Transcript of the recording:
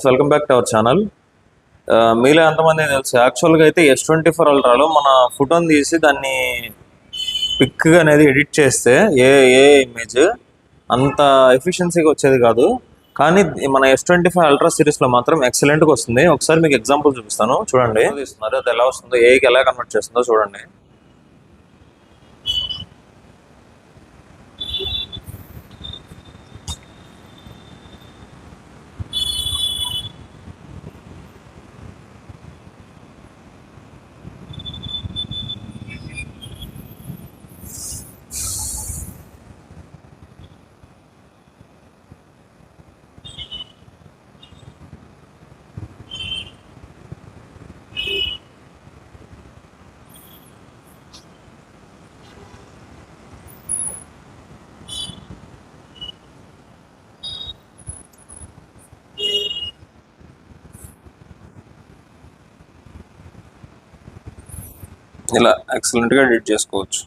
Welcome back to our channel. మీలో ఎంతమంది తెలుసు, యాక్చువల్గా అయితే S24 అల్ట్రాలో మన ఫోటోని తీసి దాన్ని పిక్గా అనేది ఎడిట్ చేస్తే ఏ ఇమేజ్ అంత ఎఫిషియన్సీగా వచ్చేది కాదు. కానీ మన S25 అల్ట్రా సిరీస్లో మాత్రం ఎక్సలెంట్గా వస్తుంది. ఒకసారి మీకు ఎగ్జాంపుల్ చూపిస్తాను, చూడండి. తీస్తున్నారు అది ఎలా వస్తుందో, ఏకి ఎలా కన్వర్ట్ చేస్తుందో చూడండి. ఇలా ఎక్సలెంట్గా ఎడిట్ చేసుకోవచ్చు.